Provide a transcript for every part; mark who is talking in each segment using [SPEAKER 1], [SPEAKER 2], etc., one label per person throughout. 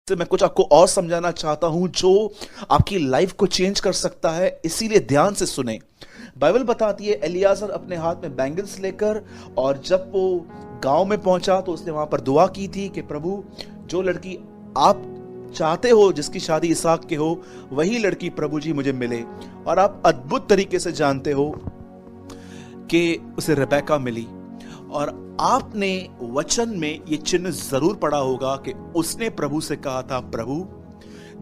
[SPEAKER 1] से मैं कुछ आपको और समझाना चाहता हूं जो आपकी लाइफ को चेंज कर सकता है, इसीलिए ध्यान से सुने। बाइबल बताती है एलियाजर अपने हाथ में बैंगल्स लेकर, और जब वो गांव में पहुंचा तो उसने वहां पर दुआ की थी कि प्रभु, जो लड़की आप चाहते हो, जिसकी शादी इसहाक के हो, वही लड़की प्रभु जी मुझे मिले। और आप अद्भुत तरीके से जानते हो कि उसे रेबेका मिली। और आपने वचन में ये चिन्ह जरूर पढ़ा होगा कि उसने प्रभु से कहा था, प्रभु,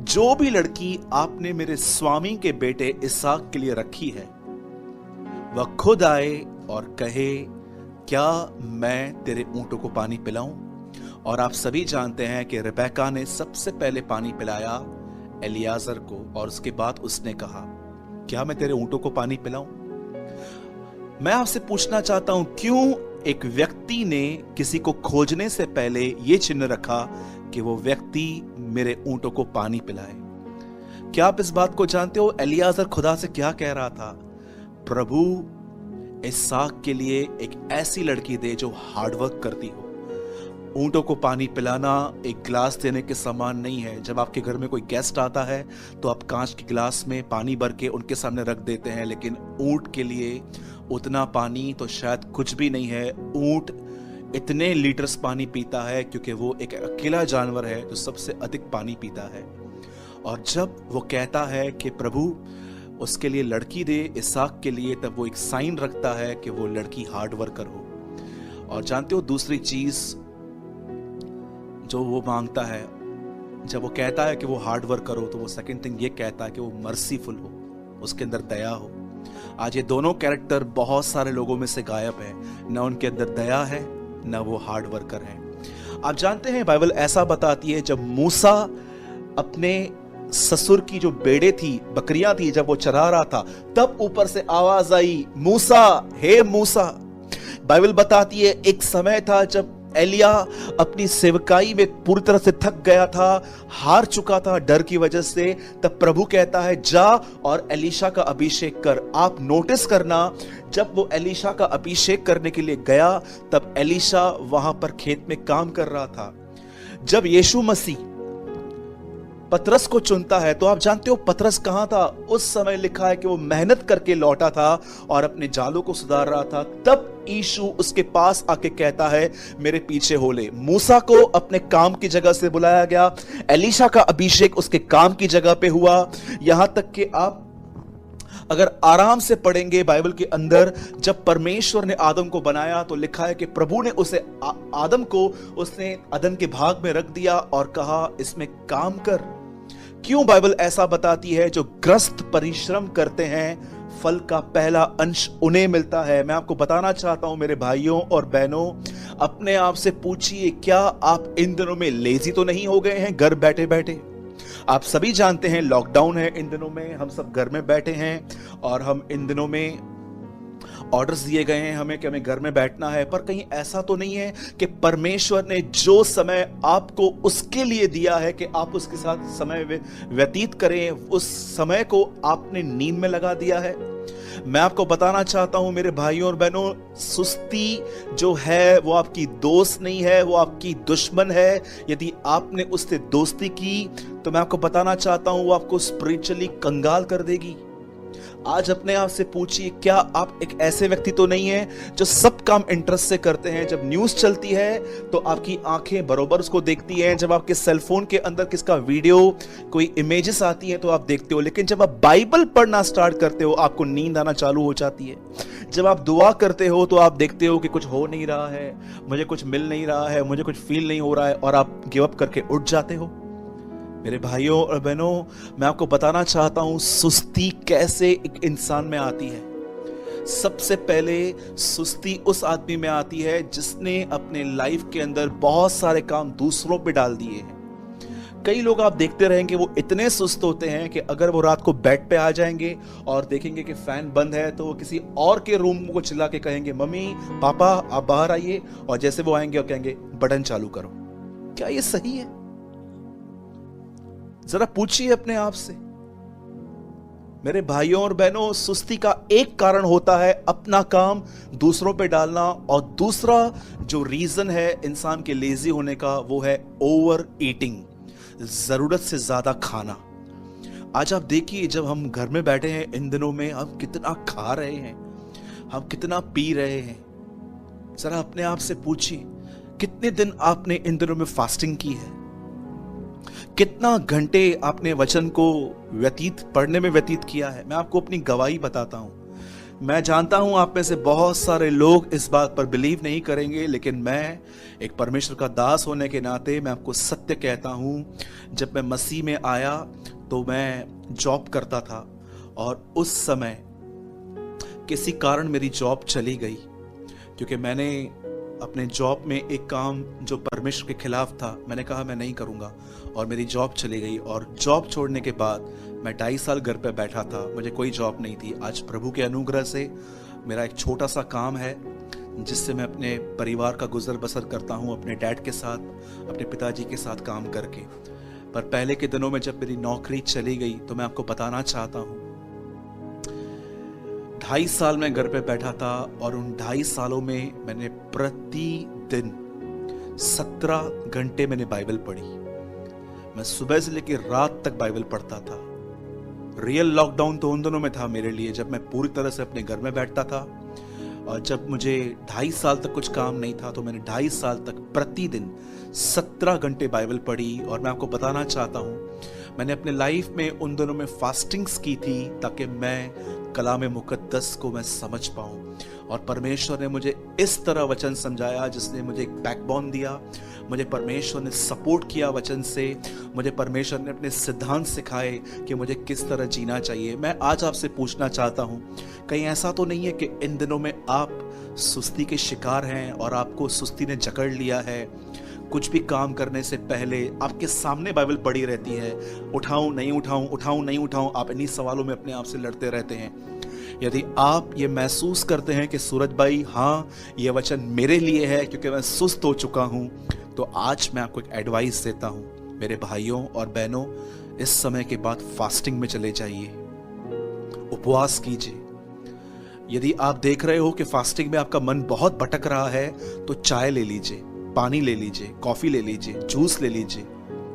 [SPEAKER 1] जो भी लड़की आपने मेरे स्वामी के बेटे इसहाक के लिए रखी है, वह खुद आए और कहे, क्या मैं तेरे ऊंटों को पानी पिलाऊं? और आप सभी जानते हैं कि रेबेका ने सबसे पहले पानी पिलाया एलियाजर को, और उसके बाद उसने कहा, क्या मैं तेरे ऊंटों को पानी पिलाऊं? मैं आपसे पूछना चाहता हूं, क्यों एक व्यक्ति ने किसी को खोजने से पहले यह चिन्ह रखा कि वो व्यक्ति मेरे ऊंटों को पानी पिलाए? क्या आप इस बात को जानते हो? एलियाजर खुदा से क्या कह रहा था? प्रभु, इसहाक के लिए एक ऐसी लड़की दे जो हार्डवर्क करती हो। ऊंटों को पानी पिलाना एक गिलास देने के समान नहीं है। जब आपके घर में कोई गेस्ट आता है तो आप कांच के गिलास में पानी भर के उनके सामने रख देते हैं, लेकिन ऊंट के लिए उतना पानी तो शायद कुछ भी नहीं है। ऊंट इतने लीटर्स पानी पीता है क्योंकि वो एक अकेला जानवर है जो सबसे अधिक पानी पीता है। और जब वो कहता है कि प्रभु उसके लिए लड़की दे, इसहाक के लिए, तब वो एक साइन रखता है कि वो लड़की हार्ड वर्कर हो। और जानते हो दूसरी चीज जो वो मांगता है, जब वो कहता है कि वो हार्ड वर्क करो, तो वो सेकंड थिंग ये कहता है कि वो मर्सीफुल हो, उसके अंदर दया हो। आज ये दोनों कैरेक्टर बहुत सारे लोगों में से गायब है। न उनके अंदर दया है, न वो हार्ड वर्कर है। आप जानते हैं बाइबल ऐसा बताती है, जब मूसा अपने ससुर की जो बेड़े थी, बकरियां थी, जब वो चरा रहा था, तब ऊपर से आवाज आई, मूसा, हे मूसा। बाइबल बताती है एक समय था जब एलिया अपनी सेवकाई में पूरी तरह से थक गया था, हार चुका था डर की वजह से। तब प्रभु कहता है, जा और एलीशा का अभिषेक कर। आप नोटिस करना, जब वो एलीशा का अभिषेक करने के लिए गया, तब एलीशा वहां पर खेत में काम कर रहा था। जब यीशु मसीह पतरस को चुनता है, तो आप जानते हो पतरस कहां था? उस समय लिखा है कि वो मेहनत करके लौटा था और अपने जालों को सुधार रहा था। तब यीशु उसके पास आके कहता है, मेरे पीछे हो ले। मूसा को अपने काम की जगह से बुलाया गया, एलीशा का अभिषेक उसके काम की जगह पे हुआ। यहां तक कि आप अगर आराम से पढ़ेंगे बाइबल के अंदर, जब परमेश्वर ने आदम को बनाया तो लिखा है कि प्रभु ने उसे आदम को उसने अदन के भाग में रख दिया और कहा, इसमें काम कर। क्यों बाइबल ऐसा बताती है? जो ग्रस्त परिश्रम करते हैं, फल का पहला अंश उन्हें मिलता है। मैं आपको बताना चाहता हूं मेरे भाइयों और बहनों, अपने आप से पूछिए, क्या आप इन दिनों में लेजी तो नहीं हो गए हैं घर बैठे बैठे? आप सभी जानते हैं लॉकडाउन है इन दिनों में, हम सब घर में बैठे हैं और हम इन दिनों में ऑर्डर्स दिए गए हैं हमें कि हमें घर में बैठना है। पर कहीं ऐसा तो नहीं है कि परमेश्वर ने जो समय आपको उसके लिए दिया है कि आप उसके साथ समय व्यतीत करें, उस समय को आपने नींद में लगा दिया है? मैं आपको बताना चाहता हूं मेरे भाइयों और बहनों, सुस्ती जो है वो आपकी दोस्त नहीं है, वो आपकी दुश्मन है। यदि आपने उससे दोस्ती की तो मैं आपको बताना चाहता हूं वो आपको स्पिरिचुअली कंगाल कर देगी। आज अपने आप से पूछिए, क्या आप एक ऐसे व्यक्ति तो नहीं है जो सब काम इंटरेस्ट से करते हैं? जब न्यूज चलती है तो आपकी आंखें बरोबर उसको देखती हैं, जब आपके सेलफोन के अंदर किसका वीडियो, कोई इमेजेस आती हैं तो आप देखते हो, लेकिन जब आप बाइबल पढ़ना स्टार्ट करते हो आपको नींद आना चालू हो जाती है। जब आप दुआ करते हो तो आप देखते हो कि कुछ हो नहीं रहा है, मुझे कुछ मिल नहीं रहा है, मुझे कुछ फील नहीं हो रहा है, और आप गिव अप करके उठ जाते हो। मेरे भाइयों और बहनों, मैं आपको बताना चाहता हूं सुस्ती कैसे एक इंसान में आती है। सबसे पहले सुस्ती उस आदमी में आती है जिसने अपने लाइफ के अंदर बहुत सारे काम दूसरों पे डाल दिए हैं। कई लोग आप देखते रहेंगे वो इतने सुस्त होते हैं कि अगर वो रात को बेड पे आ जाएंगे और देखेंगे कि फैन बंद है तो वो किसी और के रूम को चिल्ला के कहेंगे, मम्मी पापा आप बाहर आइए, और जैसे वो आएंगे और कहेंगे बटन चालू करो। क्या ये सही है? जरा पूछिए अपने आप से। मेरे भाइयों और बहनों, सुस्ती का एक कारण होता है अपना काम दूसरों पे डालना, और दूसरा जो रीजन है इंसान के लेजी होने का वो है ओवर ईटिंग। जरूरत से ज्यादा खाना। आज आप देखिए, जब हम घर में बैठे हैं इन दिनों में, हम कितना खा रहे हैं, हम कितना पी रहे हैं। जरा अपने आप से पूछिए, कितने दिन आपने इन दिनों में फास्टिंग की है? कितना घंटे आपने वचन को पढ़ने में व्यतीत किया है? मैं आपको अपनी गवाही बताता हूं। मैं जानता हूं आप में से बहुत सारे लोग इस बात पर बिलीव नहीं करेंगे, लेकिन मैं एक परमेश्वर का दास होने के नाते मैं आपको सत्य कहता हूं। जब मैं मसीह में आया तो मैं जॉब करता था, और उस समय किसी कारण मेरी जॉब चली गई, क्योंकि मैंने अपने जॉब में एक काम जो परमेश्वर के खिलाफ था, मैंने कहा मैं नहीं करूंगा, और मेरी जॉब चली गई। और जॉब छोड़ने के बाद मैं 2.5 साल घर पे बैठा था, मुझे कोई जॉब नहीं थी। आज प्रभु के अनुग्रह से मेरा एक छोटा सा काम है जिससे मैं अपने परिवार का गुजर बसर करता हूँ, अपने डैड के साथ, अपने पिताजी के साथ काम करके। पर पहले के दिनों में जब मेरी नौकरी चली गई तो मैं आपको बताना चाहता हूँ, 2.5 साल मैं घर पे बैठा था, और उन 2.5 सालों में मैंने प्रतिदिन 17 घंटे मैंने बाइबल पढ़ी। मैं सुबह से लेकर रात तक बाइबल पढ़ता था। रियल लॉकडाउन तो उन दिनों में था मेरे लिए, जब मैं पूरी तरह से अपने घर में बैठता था, और जब मुझे 2.5 साल तक कुछ काम नहीं था, तो मैंने 2.5 साल तक प्रतिदिन 17 घंटे बाइबल पढ़ी। और मैं आपको बताना चाहता हूं, मैंने अपने लाइफ में उन दिनों में फास्टिंग्स की थी ताकि मैं कलाम मुकद्दस को मैं समझ पाऊं। और परमेश्वर ने मुझे इस तरह वचन समझाया, जिसने मुझे एक बैकबोन दिया। मुझे परमेश्वर ने सपोर्ट किया वचन से। मुझे परमेश्वर ने अपने सिद्धांत सिखाए कि मुझे किस तरह जीना चाहिए। मैं आज आपसे पूछना चाहता हूं, कहीं ऐसा तो नहीं है कि इन दिनों में आप सुस्ती के शिकार हैं और आपको सुस्ती ने जकड़ लिया है? कुछ भी काम करने से पहले आपके सामने बाइबल पड़ी रहती है, उठाऊं नहीं उठाऊं, उठाऊं नहीं उठाऊं, आप इन्हीं सवालों में अपने आप से लड़ते रहते हैं। यदि आप ये महसूस करते हैं कि सूरज भाई, हाँ ये वचन मेरे लिए है क्योंकि मैं सुस्त हो चुका हूं, तो आज मैं आपको एक एडवाइस देता हूं। मेरे भाइयों और बहनों, इस समय के बाद फास्टिंग में चले जाइए, उपवास कीजिए। यदि आप देख रहे हो कि फास्टिंग में आपका मन बहुत भटक रहा है, तो चाय ले लीजिए, पानी ले लीजिए, कॉफी ले लीजिए, जूस ले लीजिए,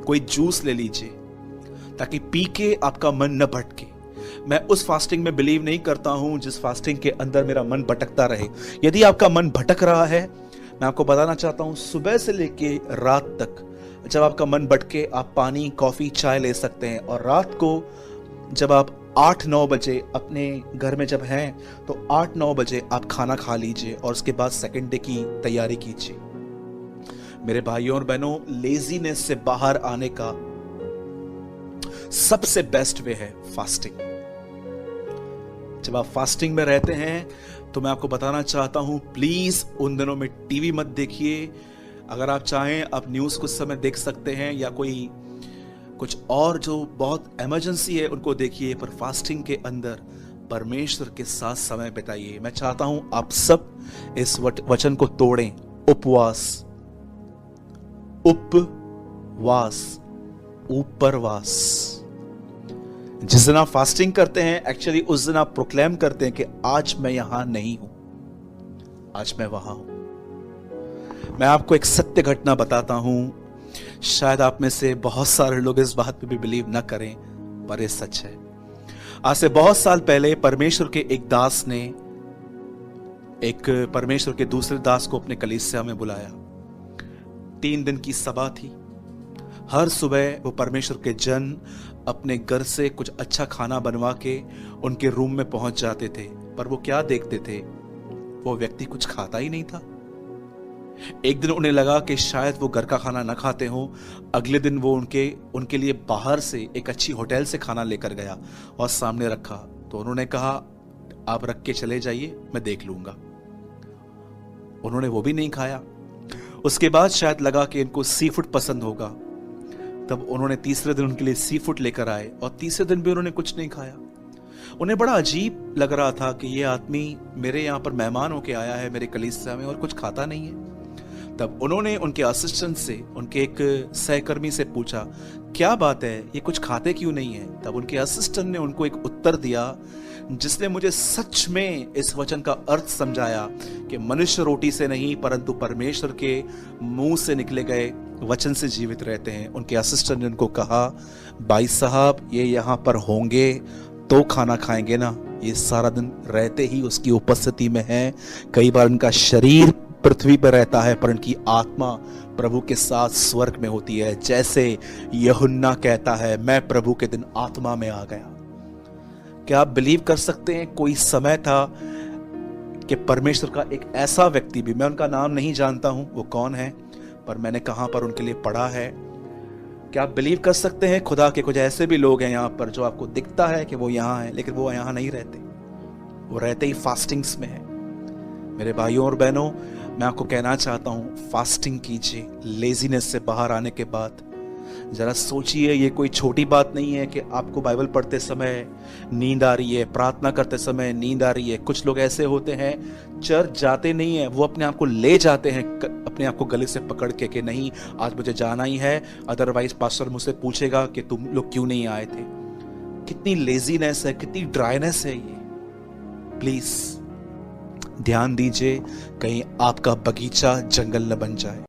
[SPEAKER 1] कोई जूस ले लीजिए, ताकि पी के आपका मन न भटके। मैं उस फास्टिंग में बिलीव नहीं करता हूं जिस फास्टिंग के अंदर मेरा मन भटकता रहे। यदि आपका मन भटक रहा है, मैं आपको बताना चाहता हूं, सुबह से लेके रात तक जब आपका मन भटके, आप पानी, कॉफी, चाय ले सकते हैं। और रात को जब आप 8-9 बजे अपने घर में जब हैं, तो 8-9 बजे आप खाना खा लीजिए, और उसके बाद सेकंड डे की तैयारी कीजिए। मेरे भाइयों और बहनों, लेजीनेस से बाहर आने का सबसे बेस्ट वे है फास्टिंग। जब आप फास्टिंग में रहते हैं, तो मैं आपको बताना चाहता हूं, प्लीज उन दिनों में टीवी मत देखिए। अगर आप चाहें, आप न्यूज़ कुछ समय देख सकते हैं, या कोई कुछ और जो बहुत इमरजेंसी है उनको देखिए, पर फास्टिंग के अंदर परमेश्वर के साथ समय बिताइए। मैं चाहता हूं आप सब इस वचन को तोड़ें, उपवास, उपवास, उपरवास। जिस दिन आप फास्टिंग करते हैं, एक्चुअली उस दिन आप प्रोक्लेम करते हैं कि आज मैं यहां नहीं हूं, आज मैं वहां हूं। मैं आपको एक सत्य घटना बताता हूं, शायद आप में से बहुत सारे लोग इस बात पे भी बिलीव ना करें, पर ये सच है। आज से बहुत साल पहले परमेश्वर के एक दास ने परमेश्वर के दूसरे दास को अपने कलीसिया में बुलाया। 3 दिन की सभा थी। हर सुबह वो परमेश्वर के जन अपने घर से कुछ अच्छा खाना बनवा के उनके रूम में पहुंच जाते थे, पर वो क्या देखते थे, वो व्यक्ति कुछ खाता ही नहीं था। एक दिन उन्हें लगा कि शायद वो घर का खाना ना खाते हो। अगले दिन वो उनके लिए बाहर से एक अच्छी होटल से खाना लेकर गया और सामने रखा। तो उन्होंने कहा, आप रख के चले जाइए, मैं देख लूंगा। उन्होंने वो भी नहीं खाया। उसके बाद शायद लगा कि इनको सी फूड पसंद होगा, तब उन्होंने तीसरे दिन उनके लिए सी फूड लेकर आए, और तीसरे दिन भी उन्होंने कुछ नहीं खाया। उन्हें बड़ा अजीब लग रहा था कि ये आदमी मेरे यहाँ पर मेहमान होके आया है मेरे कलीसिया में, और कुछ खाता नहीं है। तब उन्होंने उनके असिस्टेंट से, उनके एक सहकर्मी से पूछा, क्या बात है, ये कुछ खाते क्यों नहीं है? तब उनके असिस्टेंट ने उनको एक उत्तर दिया जिसने मुझे सच में इस वचन का अर्थ समझाया कि मनुष्य रोटी से नहीं परंतु परमेश्वर के मुंह से निकले गए वचन से जीवित रहते हैं। उनके असिस्टेंट ने उनको कहा, भाई साहब ये यहाँ पर होंगे तो खाना खाएंगे ना, ये सारा दिन रहते ही उसकी उपस्थिति में है। कई बार उनका शरीर पृथ्वी पर रहता है पर उनकी आत्मा प्रभु के साथ स्वर्ग में होती है। जैसे यूहन्ना कहता है, मैं प्रभु के दिन आत्मा में आ गया। क्या आप बिलीव कर सकते हैं, कोई समय था कि परमेश्वर का एक ऐसा व्यक्ति भी, मैं उनका नाम नहीं जानता हूं वो कौन है, पर मैंने कहां पर उनके लिए पढ़ा है। क्या आप बिलीव कर सकते हैं, खुदा के कुछ ऐसे भी लोग हैं यहाँ पर जो आपको दिखता है कि वो यहाँ है लेकिन वो यहाँ नहीं रहते, वो रहते ही फास्टिंग्स में है। मेरे भाइयों और बहनों, मैं आपको कहना चाहता हूँ, फास्टिंग कीजिए। लेजीनेस से बाहर आने के बाद जरा सोचिए, ये कोई छोटी बात नहीं है कि आपको बाइबल पढ़ते समय नींद आ रही है, प्रार्थना करते समय नींद आ रही है। कुछ लोग ऐसे होते हैं, चर्च जाते नहीं है, वो अपने आप को ले जाते हैं अपने आप को गले से पकड़ के कि नहीं आज मुझे जाना ही है, अदरवाइज पास्टर मुझसे पूछेगा कि तुम लोग क्यों नहीं आए थे। कितनी लेजीनेस है, कितनी ड्राइनेस है ये। प्लीज ध्यान दीजिए, कहीं आपका बगीचा जंगल न बन जाए।